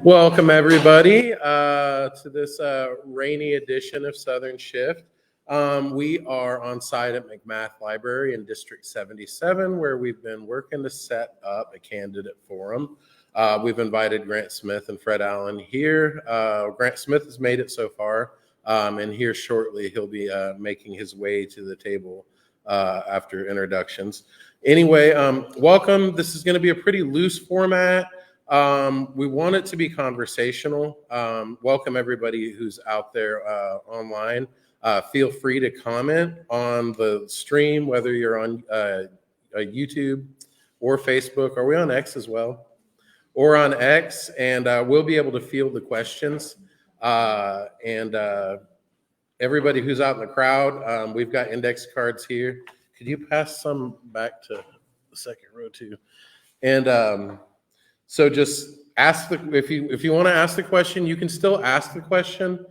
Welcome, everybody, to this rainy edition of Southern Shift. We are on site at McMath Library in District 77, where we've been working to set up a candidate forum. We've invited Grant Smith and Fred Allen here. Grant Smith has made it so far, and here shortly he'll be making his way to the table after introductions. Anyway, welcome. This is going to be a pretty loose format. We want it to be conversational. Welcome everybody who's out there online. Feel free to comment on the stream, whether you're on YouTube or Facebook. Are we on X as well? Or on X, and we'll be able to field the questions. And everybody who's out in the crowd, we've got index cards here. Could you pass some back to the second row too? And so just ask if you want to ask the question, you can still ask the question.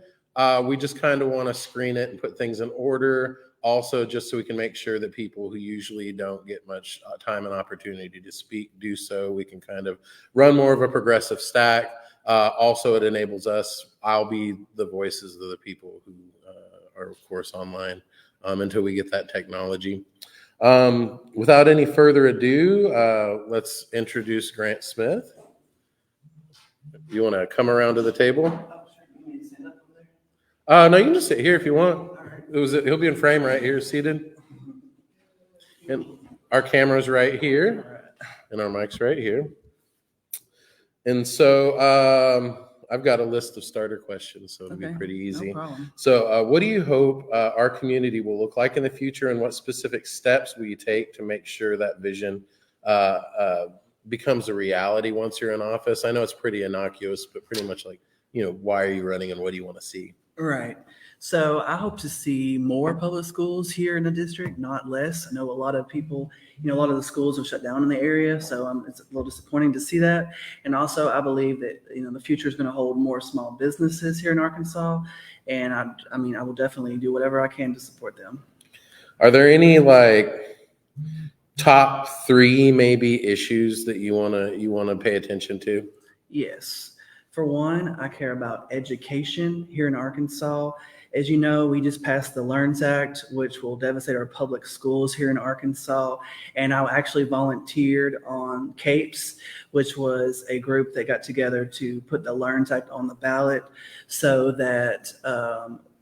We just kind of want to screen it and put things in order. Also, just so we can make sure that people who usually don't get much time and opportunity to speak do so. We can kind of run more of a progressive stack. Also, it enables us. I'll be the voices of the people who are, of course, online until we get that technology. Without any further ado, let's introduce Grant Smith. You want to come around to the table? No, you can just sit here if you want. He'll be in frame right here, seated. And our camera's right here, and our mic's right here. And so I've got a list of starter questions, so it'll be pretty easy. No problem. So what do you hope our community will look like in the future, and what specific steps will you take to make sure that vision becomes a reality once you're in office? I know it's pretty innocuous, but pretty much like, why are you running and what do you want to see? Right. So I hope to see more public schools here in the district, not less. I know a lot of people, a lot of the schools have shut down in the area, so it's a little disappointing to see that. And also, I believe that the future is going to hold more small businesses here in Arkansas, and I will definitely do whatever I can to support them. Are there any top three maybe issues that you wanna pay attention to? Yes. For one, I care about education here in Arkansas. As you know, we just passed the LEARNS Act, which will devastate our public schools here in Arkansas. And I actually volunteered on CAPES, which was a group that got together to put the LEARNS Act on the ballot so that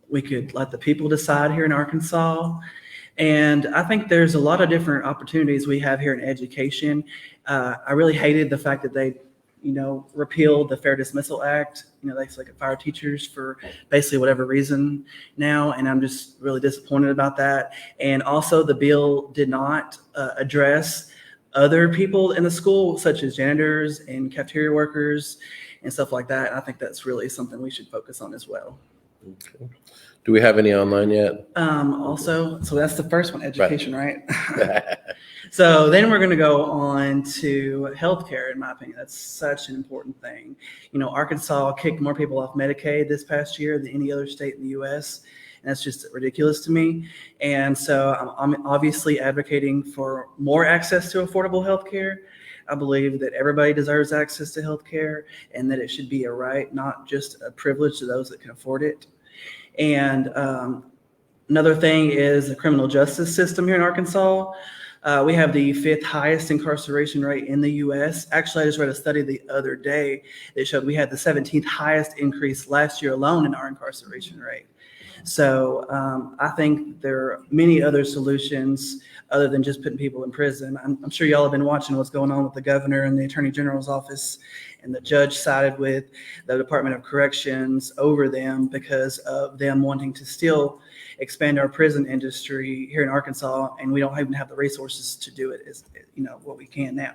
we could let the people decide here in Arkansas. And I think there's a lot of different opportunities we have here in education. I really hated the fact that they repealed the Fair Dismissal Act. They can fire teachers for basically whatever reason now, and I'm just really disappointed about that. And also, the bill did not address other people in the school, such as janitors and cafeteria workers and stuff like that. I think that's really something we should focus on as well. Okay. Do we have any online yet? Also, so that's the first one, education, right? So then we're going to go on to healthcare, in my opinion. That's such an important thing. Arkansas kicked more people off Medicaid this past year than any other state in the U.S., and that's just ridiculous to me. And so I'm obviously advocating for more access to affordable healthcare. I believe that everybody deserves access to healthcare and that it should be a right, not just a privilege to those that can afford it. And another thing is the criminal justice system here in Arkansas. We have the 5th highest incarceration rate in the U.S. Actually, I just read a study the other day that showed we had the 17th highest increase last year alone in our incarceration rate. So I think there are many other solutions other than just putting people in prison. I'm sure y'all have been watching what's going on with the governor and the attorney general's office, and the judge sided with the Department of Corrections over them because of them wanting to still expand our prison industry here in Arkansas, and we don't even have the resources to do it as what we can now.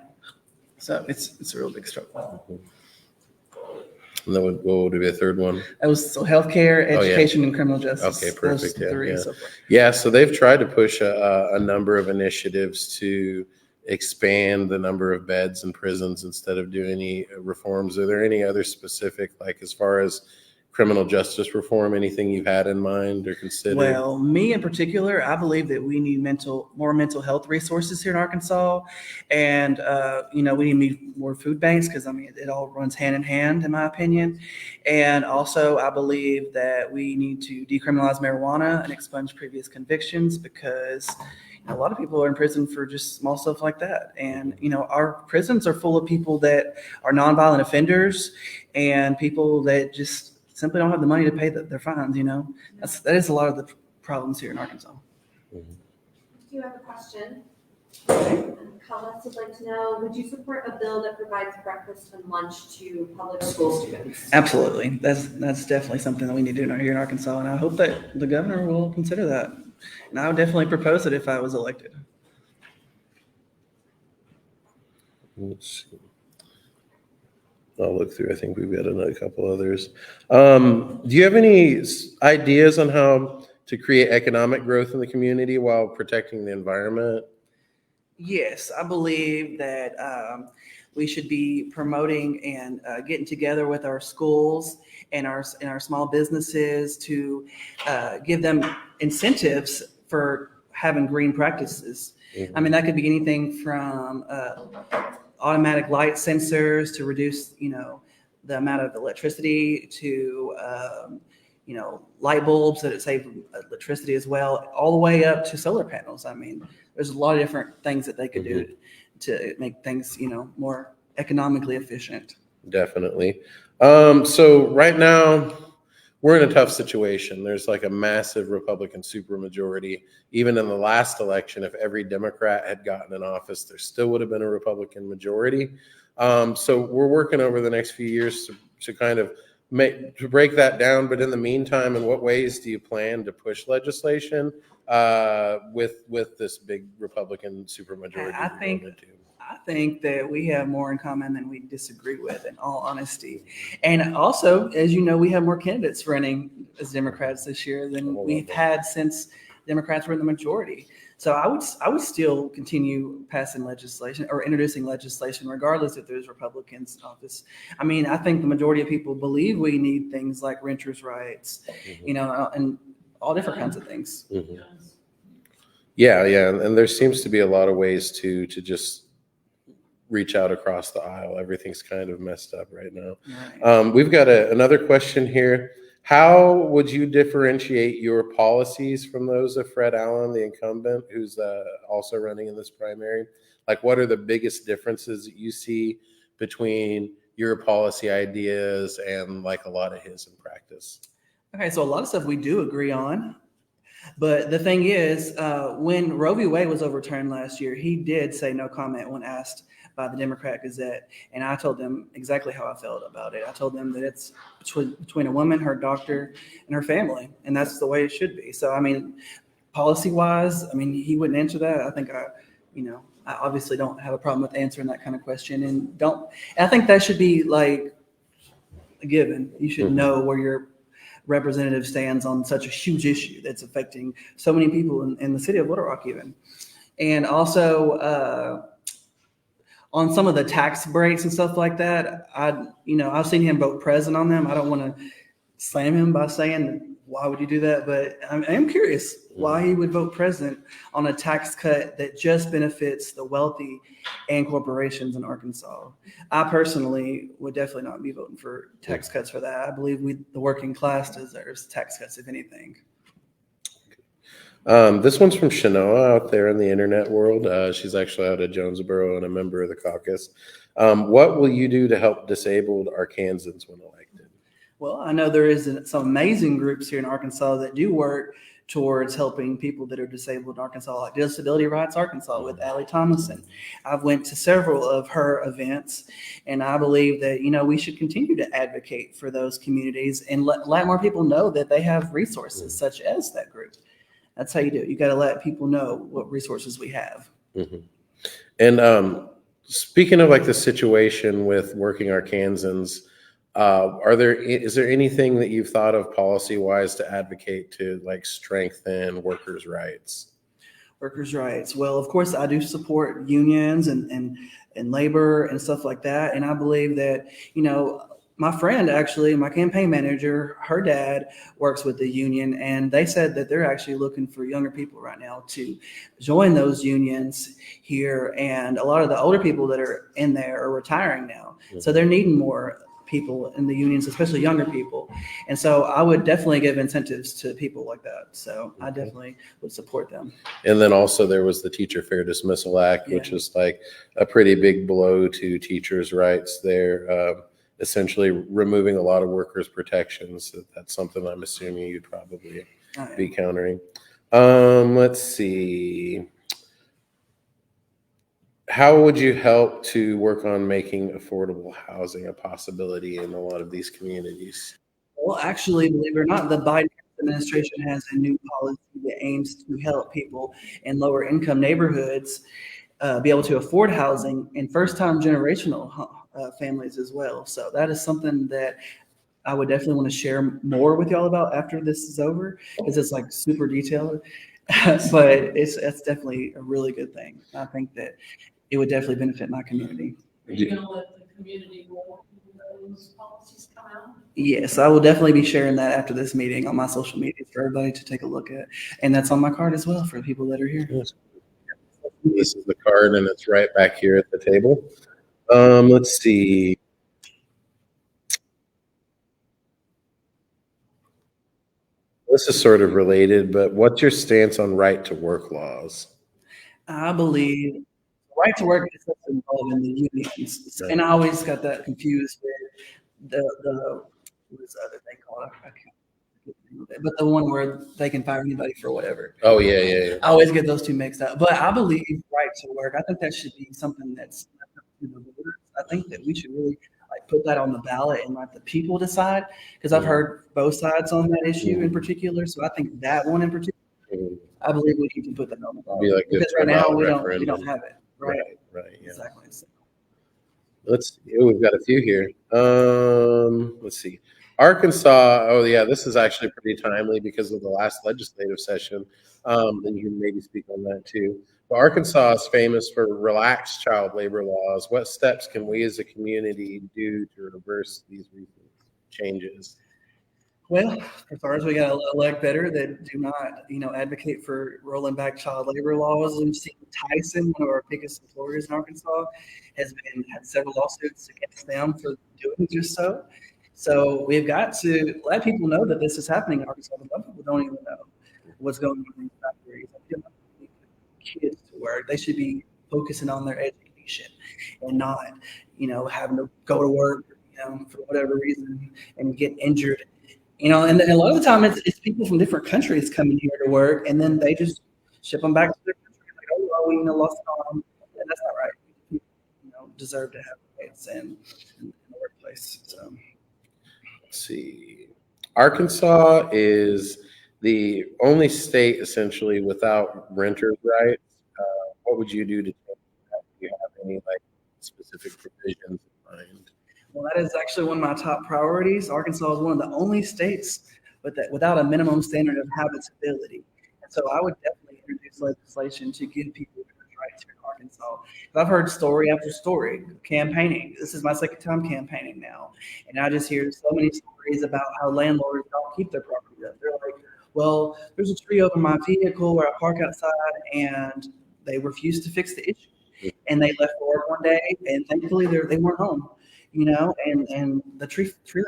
So it's a real big struggle. And then what would be a third one? That was healthcare, education, and criminal justice. Okay, perfect. Yeah. So they've tried to push a number of initiatives to expand the number of beds in prisons instead of doing any reforms. Are there any other specific, as far as criminal justice reform, anything you had in mind or considered? Well, me in particular, I believe that we need more mental health resources here in Arkansas, and we need more food banks because I mean it all runs hand in hand, in my opinion. And also, I believe that we need to decriminalize marijuana and expunge previous convictions because a lot of people are in prison for just small stuff like that. And our prisons are full of people that are nonviolent offenders and people that just simply don't have the money to pay their fines. That is a lot of the problems here in Arkansas. Do you have a question? Caucus would like to know, would you support a bill that provides breakfast and lunch to public school students? Absolutely. That's definitely something that we need to do here in Arkansas, and I hope that the governor will consider that. And I would definitely propose it if I was elected. Let's see. I'll look through. I think we've got a couple others. Do you have any ideas on how to create economic growth in the community while protecting the environment? Yes, I believe that we should be promoting and getting together with our schools and our small businesses to give them incentives for having green practices. I mean, that could be anything from automatic light sensors to reduce, the amount of electricity to, light bulbs that save electricity as well, all the way up to solar panels. I mean, there's a lot of different things that they could do to make things, more economically efficient. Definitely. So right now we're in a tough situation. There's like a massive Republican supermajority. Even in the last election, if every Democrat had gotten in office, there still would have been a Republican majority. So we're working over the next few years to kind of to break that down. But in the meantime, in what ways do you plan to push legislation with this big Republican supermajority? I think that we have more in common than we disagree with, in all honesty. And also, as you know, we have more candidates running as Democrats this year than we've had since Democrats were in the majority. So I would still continue passing legislation or introducing legislation, regardless if there's Republicans in office. I mean, I think the majority of people believe we need things like renters' rights, and all different kinds of things. Yeah, and there seems to be a lot of ways to just reach out across the aisle. Everything's kind of messed up right now. Right. We've got another question here. How would you differentiate your policies from those of Fred Allen, the incumbent, who's also running in this primary? Like, what are the biggest differences that you see between your policy ideas and like a lot of his in practice? Okay, so a lot of stuff we do agree on. But the thing is, when Roe v. Wade was overturned last year, he did say no comment when asked by the Democrat Gazette. And I told them exactly how I felt about it. I told them that it's between a woman, her doctor, and her family. And that's the way it should be. So, I mean, policy-wise, I mean, he wouldn't answer that. I think I obviously don't have a problem with answering that kind of question. And I think that should be like a given. You should know where your representative stands on such a huge issue that's affecting so many people in the city of Little Rock even. And also on some of the tax breaks and stuff like that, I've seen him vote present on them. I don't want to slam him by saying, why would you do that? But I am curious why he would vote present on a tax cut that just benefits the wealthy and corporations in Arkansas. I personally would definitely not be voting for tax cuts for that. I believe the working class deserves tax cuts, if anything. This one's from Shanoa out there in the internet world. She's actually out of Jonesboro and a member of the caucus. What will you do to help disabled Arkansans when elected? Well, I know there is some amazing groups here in Arkansas that do work towards helping people that are disabled in Arkansas, like Disability Rights Arkansas with Allie Thomason. I've went to several of her events, and I believe that, we should continue to advocate for those communities and let more people know that they have resources such as that group. That's how you do it. You got to let people know what resources we have. And speaking of like the situation with working Arkansans, is there anything that you've thought of policy-wise to advocate to like strengthen workers' rights? Workers' rights. Well, of course, I do support unions and labor and stuff like that. And I believe that, my friend, actually, my campaign manager, her dad works with the union, and they said that they're actually looking for younger people right now to join those unions here. And a lot of the older people that are in there are retiring now. So they're needing more people in the unions, especially younger people. And so I would definitely give incentives to people like that. So I definitely would support them. And then also there was the Teacher Fair Dismissal Act, which is like a pretty big blow to teachers' rights there. Essentially removing a lot of workers' protections. That's something I'm assuming you'd probably be countering. Let's see. How would you help to work on making affordable housing a possibility in a lot of these communities? Well, actually, believe it or not, the Biden administration has a new policy that aims to help people in lower income neighborhoods be able to afford housing, and first-time generational families as well. So that is something that I would definitely want to share more with y'all about after this is over, because it's like super detailed. But it's definitely a really good thing. I think that it would definitely benefit my community. Are you going to let the community know when those policies come out? Yes, I will definitely be sharing that after this meeting on my social media for everybody to take a look at. And that's on my card as well for the people that are here. This is the card, and it's right back here at the table. Let's see. This is sort of related, but what's your stance on right to work laws? I believe right to work is involved in the unions. And I always got that confused with the what's the other thing called? I can't remember it, but the one where they can fire anybody for whatever. Oh, yeah. I always get those two mixed up. But I believe right to work, I think that should be something that's to the voters. I think that we should really like put that on the ballot and let the people decide, because I've heard both sides on that issue in particular. So I think that one in particular, I believe we need to put that on the ballot, like because right now we don't have it. Right. Yeah. Exactly. Let's see. We've got a few here. Let's see. Arkansas. Oh, yeah. This is actually pretty timely because of the last legislative session. And you can maybe speak on that too. But Arkansas is famous for relaxed child labor laws. What steps can we as a community do to reverse these recent changes? Well, as far as we got to elect better that do not, advocate for rolling back child labor laws. We've seen Tyson, one of our biggest employers in Arkansas, had several lawsuits against them for doing just so. So we've got to let people know that this is happening in Arkansas. A lot of people don't even know what's going on in these factories. Kids to work. They should be focusing on their education and not, having to go to work, for whatever reason and get injured. And a lot of the time it's people from different countries coming here to work, and then they just ship them back to their country. Like, oh, we lost an arm, and that's not right. People, deserve to have rights in the workplace. So, let's see. Arkansas is the only state essentially without renters' rights. What would you do to change that? Do you have any specific provisions in mind? Well, that is actually one of my top priorities. Arkansas is one of the only states without a minimum standard of habitability. And so I would definitely introduce legislation to give people rights here in Arkansas. I've heard story after story campaigning. This is my second time campaigning now. And I just hear so many stories about how landlords don't keep their property up. They're like, well, there's a tree over my vehicle where I park outside, and they refuse to fix the issue. And they left for work one day, and thankfully they weren't home. And the tree failed.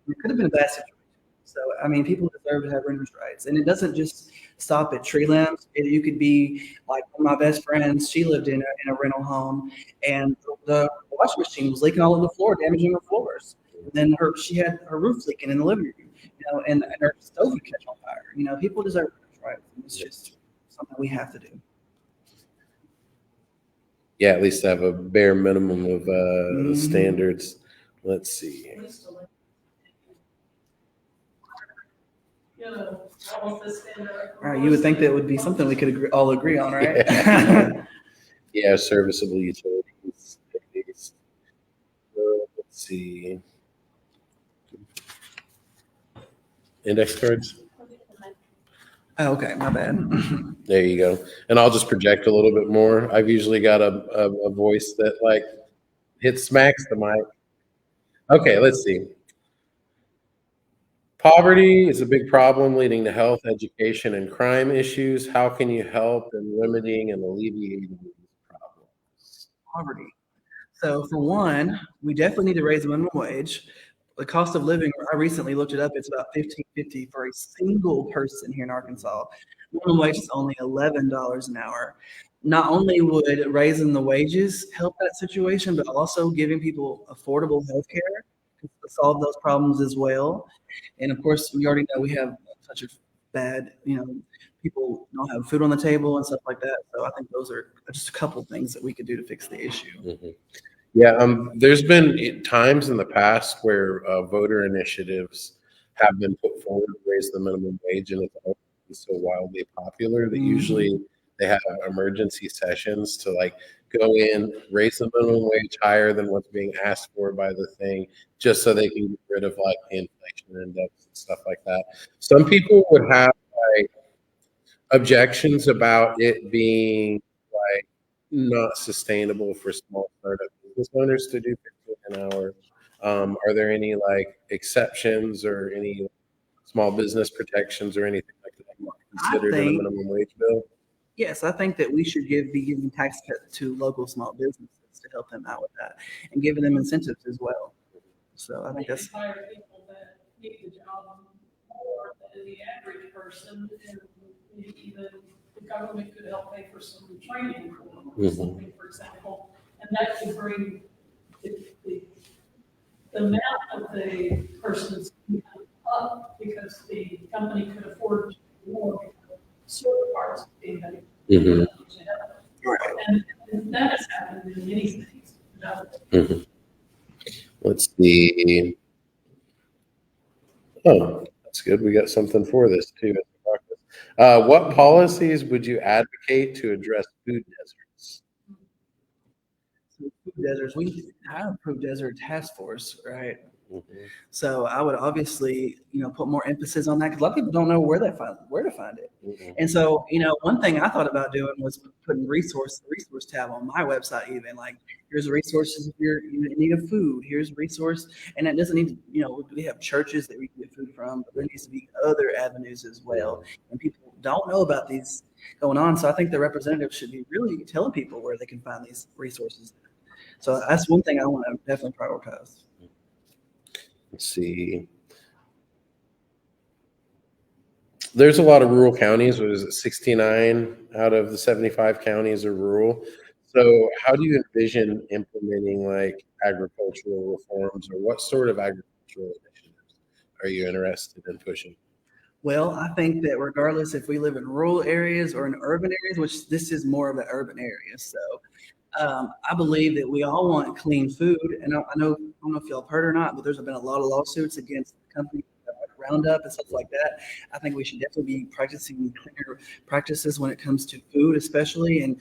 It could have been a bad situation. So, people deserve to have renters' rights. And it doesn't just stop at tree limbs. You could be like one of my best friends. She lived in a rental home, and the washing machine was leaking all over the floor, damaging her floors. And then she had her roof leaking in the living room, and her stove would catch on fire. People deserve renters' rights. It's just something we have to do. Yeah, at least have a bare minimum of standards. Let's see. All right, you would think that would be something we could all agree on, right? Yeah, serviceable utilities. Let's see. Index cards. Oh, okay, my bad. There you go. And I'll just project a little bit more. I've usually got a voice that smacks the mic. Okay, let's see. Poverty is a big problem leading to health, education, and crime issues. How can you help in limiting and alleviating these problems? Poverty. So for one, we definitely need to raise the minimum wage. The cost of living, I recently looked it up, it's about 15.50 for a single person here in Arkansas. Minimum wage is only $11 an hour. Not only would raising the wages help that situation, but also giving people affordable health care to solve those problems as well. And of course, we already know we have such a bad, people don't have food on the table and stuff like that. So I think those are just a couple things that we could do to fix the issue. Mhm. Yeah, there's been times in the past where voter initiatives have been put forward to raise the minimum wage, and it's always been so wildly popular that usually they have emergency sessions to like go in, raise the minimum wage higher than what's being asked for by the thing, just so they can get rid of like the inflation index and stuff like that. Some people would have like objections about it being like not sustainable for small startup business owners to do 15 an hour. Are there any like exceptions or any small business protections or anything like that you want considered in a think minimum wage bill? Yes, I think that we should be giving tax cut to local small businesses to help them out with that and giving them incentives as well. So I think They that's, can hire people that need the job more than the average person, and even the government could help pay for some training for them or something, for example. And that could bring the amount of the person's income up because the company could afford to do more because certain parts of the income. Mhm. And that has happened in many cities. Mhm. Let's see. Oh, that's good. We got something for this too. What policies would you advocate to address food deserts? food deserts. We have food desert task force, right? Mhm. So I would obviously, put more emphasis on that because a lot of people don't know where to find it. Mhm. And so, one thing I thought about doing was putting the resource tab on my website, even like here's the resources if you're in need of food. Here's a resource, and it doesn't need to, we have churches that we can get food from, but there needs to be other avenues as well. And people don't know about these going on. So I think the representatives should be really telling people where they can find these resources. So that's one thing I want to definitely prioritize. Let's see. There's a lot of rural counties. What is it? 69 out of the 75 counties are rural. So, how do you envision implementing like agricultural reforms, or what sort of agricultural initiatives are you interested in pushing? Well, I think that regardless if we live in rural areas or in urban areas, which this is more of an urban area, so I believe that we all want clean food, and I don't know if y'all have heard or not, but there's been a lot of lawsuits against companies like Roundup and stuff like that. I think we should definitely be practicing cleaner practices when it comes to food, especially, and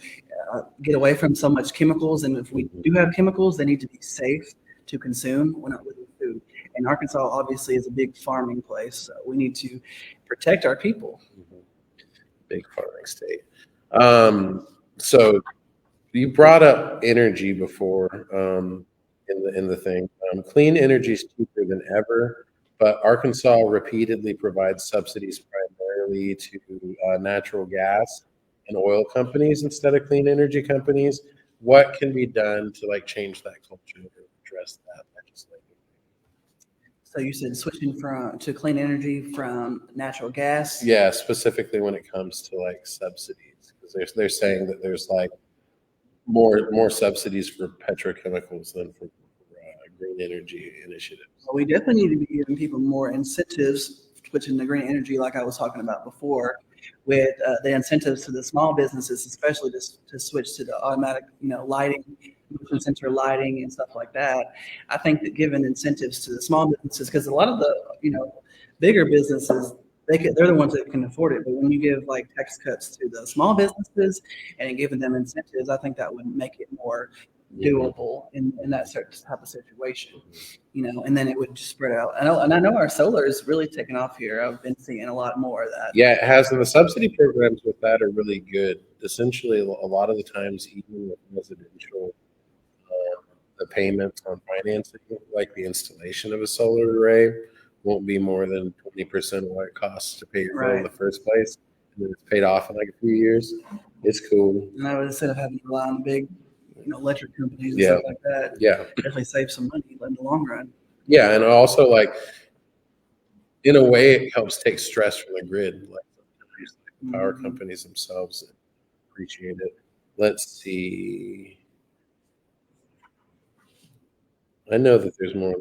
get away from so much chemicals. And if we do have chemicals, they need to be safe to consume. We're not living food. And Arkansas obviously is a big farming place, so we need to protect our people. Big farming state. So you brought up energy before in the thing. Clean energy is cheaper than ever, but Arkansas repeatedly provides subsidies primarily to natural gas and oil companies instead of clean energy companies. What can be done to like change that culture or address that legislatively? So you said switching from to clean energy from natural gas. Yeah, specifically when it comes to like subsidies, because they're saying that there's like more subsidies for petrochemicals than for green energy initiatives. Well, we definitely need to be giving people more incentives, switching to green energy, like I was talking about before, with the incentives to the small businesses, especially to switch to the automatic, lighting, motion sensor lighting, and stuff like that. I think that giving incentives to the small businesses, because a lot of the, bigger businesses, they're the ones that can afford it. But when you give like tax cuts to the small businesses and giving them incentives, I think that would make it more doable in that certain type of situation, and then it would just spread out. I know our solar is really taking off here. I've been seeing a lot more of that. Yeah, it has, and the subsidy programs with that are really good. Essentially, a lot of the times, even with residential, the payments on financing like the installation of a solar array won't be more than 20% of what it costs to pay your bill in the first place, and then it's paid off in like a few years. It's cool. And I would, instead of having to rely on big, electric companies and Yeah. stuff like that, Yeah. definitely save some money in the long run. Yeah, and also like in a way it helps take stress from the grid. Like the power companies themselves appreciate it. Let's see. I know that there's more.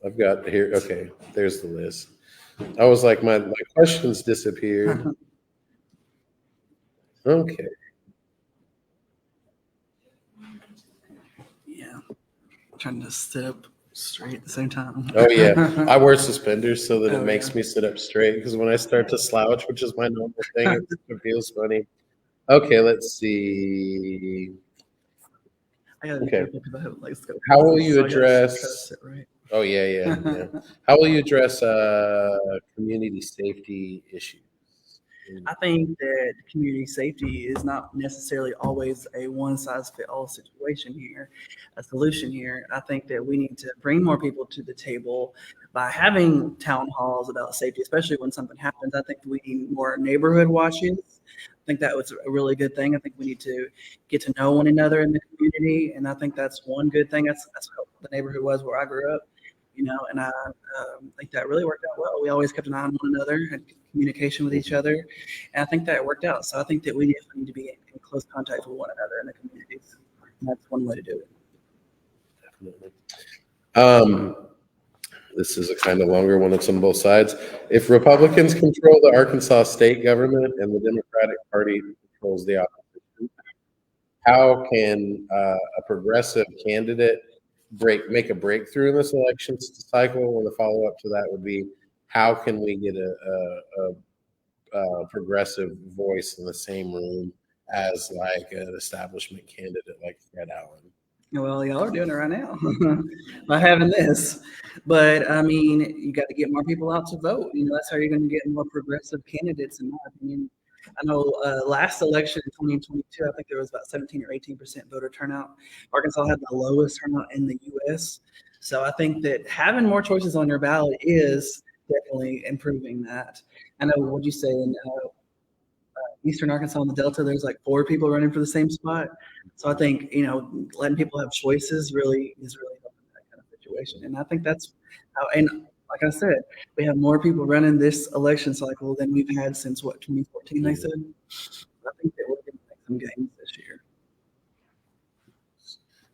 I've got here. Okay, there's the list. I was like, my questions disappeared. Okay. Yeah. I'm trying to sit up straight at the same time. Oh yeah, I wear suspenders so that it makes yeah. me sit up straight, because when I start to slouch, which is my normal thing, it feels funny. Okay, let's see. I gotta be Okay. careful because I have legs go. How will you so I gotta try to address? sit right. Oh yeah. How will you address community safety issues? I think that community safety is not necessarily always a one-size-fits-all situation here, a solution here. I think that we need to bring more people to the table by having town halls about safety, especially when something happens. I think we need more neighborhood watches. I think that was a really good thing. I think we need to get to know one another in the community, and I think that's one good thing. That's how the neighborhood was where I grew up. And I think that really worked out well. We always kept an eye on one another, had communication with each other, and I think that worked out. So I think that we need to be in close contact with one another in the communities. And that's one way to do it. Definitely. This is a kind of longer one. It's on both sides. If Republicans control the Arkansas state government and the Democratic Party controls the opposition, how can a progressive candidate make a breakthrough in this election cycle? And the follow up to that would be, how can we get a progressive voice in the same room as like an establishment candidate like Fred Allen? Well, y'all are doing it right now by having this. But I mean, you got to get more people out to vote. That's how you're going to get more progressive candidates, in my opinion. I know last election in 2022, I think there was about 17 or 18% voter turnout. Arkansas had the lowest turnout in the U.S. So I think that having more choices on your ballot is definitely improving that. I know, what'd you say, in Eastern Arkansas and the Delta, there's like 4 people running for the same spot. So I think, letting people have choices is really helping that kind of situation. And I think that's how, and like I said, we have more people running this election cycle than we've had since 2014, they said. I think that we're going to make some gains this year.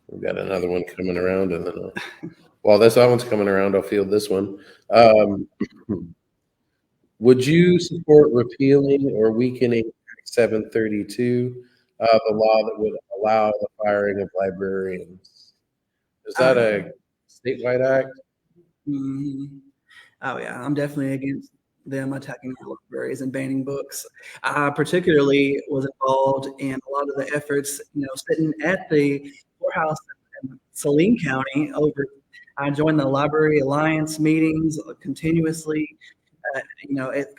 We've got another one coming around, and then while that one's coming around, I'll field this one. Would you support repealing or weakening Act 732, the law that would allow the firing of librarians? Is that a statewide act? Mm-hmm. Oh yeah, I'm definitely against them attacking our libraries and banning books. I particularly was involved in a lot of the efforts, sitting at the courthouse in Saline County. I joined the Library Alliance meetings continuously,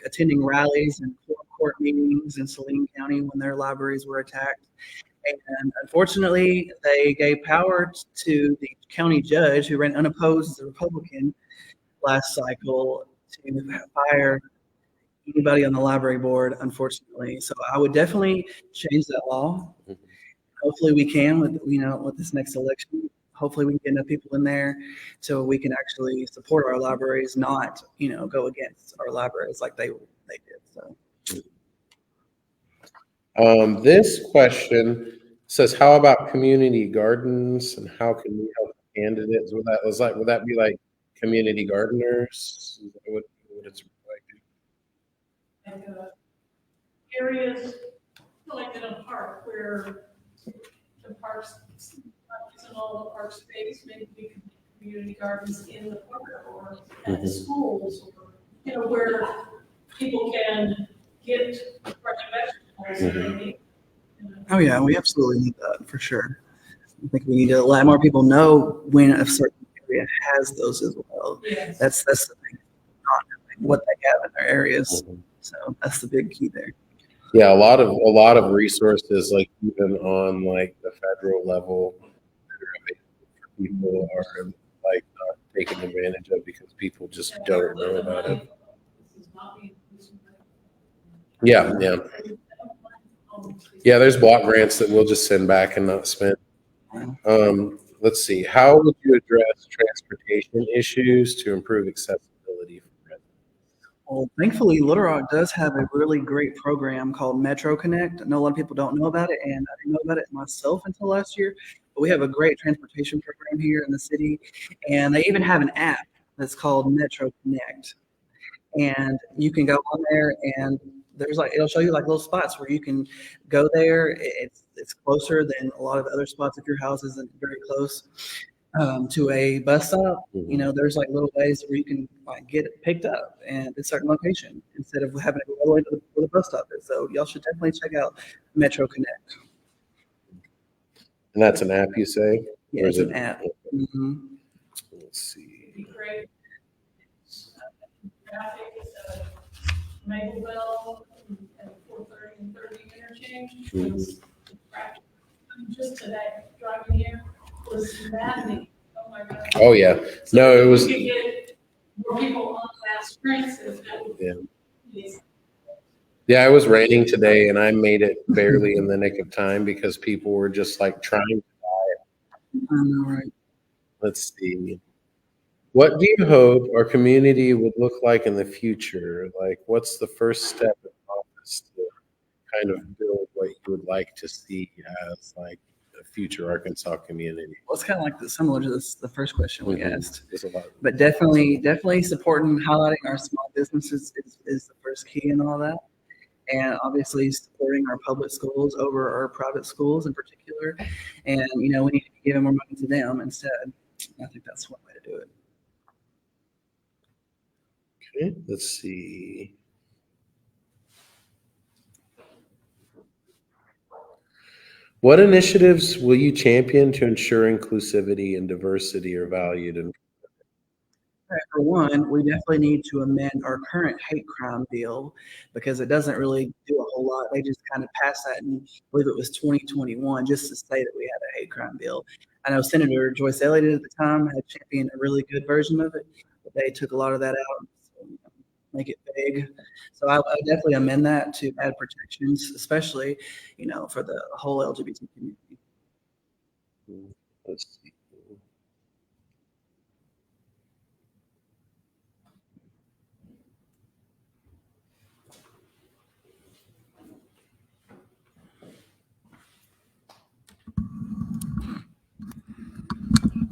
attending rallies and court meetings in Saline County when their libraries were attacked. And unfortunately, they gave power to the county judge, who ran unopposed as a Republican last cycle, to fire anybody on the library board, unfortunately. So I would definitely change that law. Hopefully we can with this next election. Hopefully we can get enough people in there so we can actually support our libraries, not, go against our libraries like they did. So. This question says, how about community gardens, and how can we help candidates with that? Would that be like community gardeners? What it's like? And areas like in a park where the parks, not all the park space, maybe we could community gardens in the park or at the schools, or where people can get fresh vegetables. Oh yeah, we absolutely need that for sure. I think we need to let more people know when a certain area has those as well. Yes. That's the thing, not what they have in their areas. So that's the big key there. Yeah, a lot of resources, like even on like the federal level, that are available for people are like not taken advantage of because people just don't know about it. This is not being used. Yeah, yeah. Yeah, there's block grants that we'll just send back and not spend. Let's see. How would you address transportation issues to improve accessibility for residents? Well, thankfully, Little Rock does have a really great program called Metro Connect. I know a lot of people don't know about it, and I didn't know about it myself until last year. But we have a great transportation program here in the city, and they even have an app that's called Metro Connect. And you can go on there, and there's like it'll show you like little spots where you can go there. It's closer than a lot of other spots if your house isn't very close to a bus stop. You know, there's like little ways where you can like get it picked up and at a certain location instead of having to go all the way to where the bus stop is. So y'all should definitely check out Metro Connect. And that's an app, you say? Yeah, Or it's is an it- app. Mhm. Let's see. Be great. Traffic is Mapleville and 430 and 30 interchange. Was traffic. Just today, driving here was maddening. Oh my God. Oh, yeah. So No, it if was, we could get more people on that streets, that would yeah. be. Yeah, it was raining today and I made it barely in the nick of time because people were just like trying. I know, right? Let's see. What do you hope our community would look like in the future? Like, what's the first step in office to kind of build what you would like to see as like a future Arkansas community? Well, it's kind of like similar to the first question we asked. There's a lot. But definitely supporting and highlighting our small businesses is the first key in all that. And obviously supporting our public schools over our private schools in particular. And, you know, we need to be giving more money to them instead. I think that's one way to do it. Okay, let's see. What initiatives will you champion to ensure inclusivity and diversity are valued? And Right, for one, we definitely need to amend our current hate crime bill because it doesn't really do a whole lot. They just kind of passed that in, I believe it was 2021, just to say that we had a hate crime bill. I know Senator Joyce Elliott at the time had championed a really good version of it, but they took a lot of that out, so, you know, make it vague. So I would definitely amend that to add protections, especially, you know, for the whole LGBT community. let's see.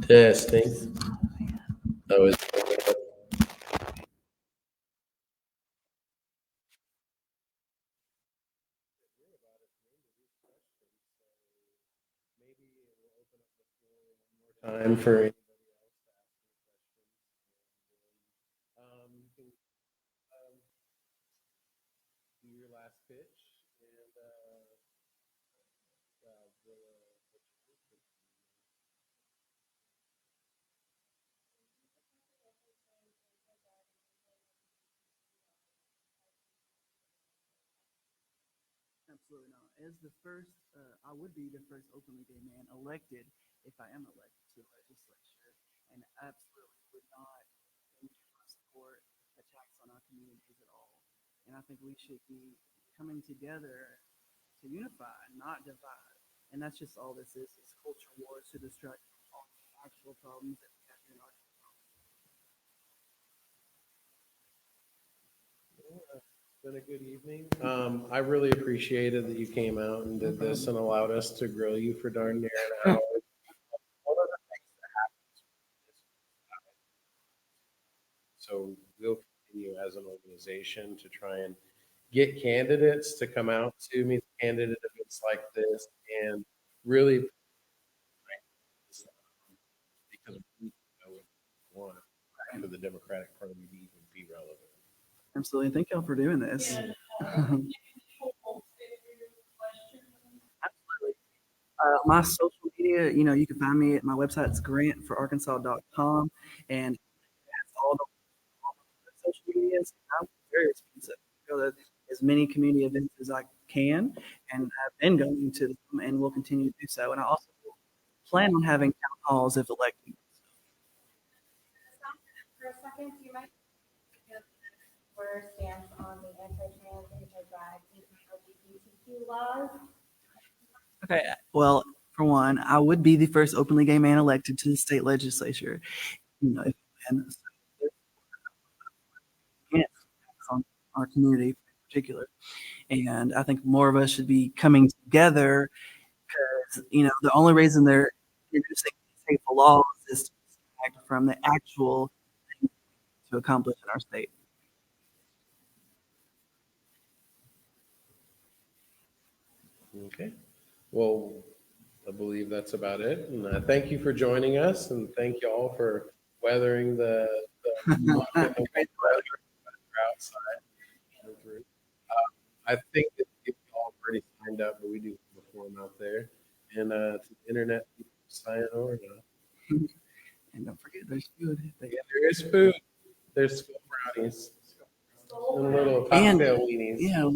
Testing. Oh, is time for anybody else to ask any questions. You can do your last pitch and Absolutely not. As the first, I would be the first openly gay man elected if I am elected to the legislature, and absolutely would not support attacks on our communities at all. And I think we should be coming together to unify, not divide. And that's just all this is culture wars to distract from all the actual problems that we have here in our It's been a good evening. I really appreciated that you came out and did this and allowed us to grill you for darn near an hour. One of the things that happens so we'll continue as an organization to try and get candidates to come out to meet candidate events like this and really because we know what we want for the Democratic Party to even be relevant. Absolutely. Thank y'all for doing this. Absolutely. My social media, you know, you can find me at my website. It's grantforarkansas.com, and that's all the social medias. I'm very responsive. Go to as many community events as I can, and I've been going to them, and will continue to do so. And I also plan on having town halls if elected. your stance on the anti-trans, anti-drag, anti-LGBTQ laws? Okay, well, for one, I would be the first openly gay man elected to the state legislature. And so there's on our community in particular. And I think more of us should be coming together because, the only reason they're introducing these hateful laws is to distract from the actual thing to accomplish in our state. Okay. Well, I believe that's about it. And thank you for joining us, and thank you all for weathering the muck and the wet weather outside. I think that people all already signed up, but we do have a form out there. And to the internet, people sign over now. And don't forget, there's food. Yeah, there is food. There's school brownies and little cocktail weenies. Yeah,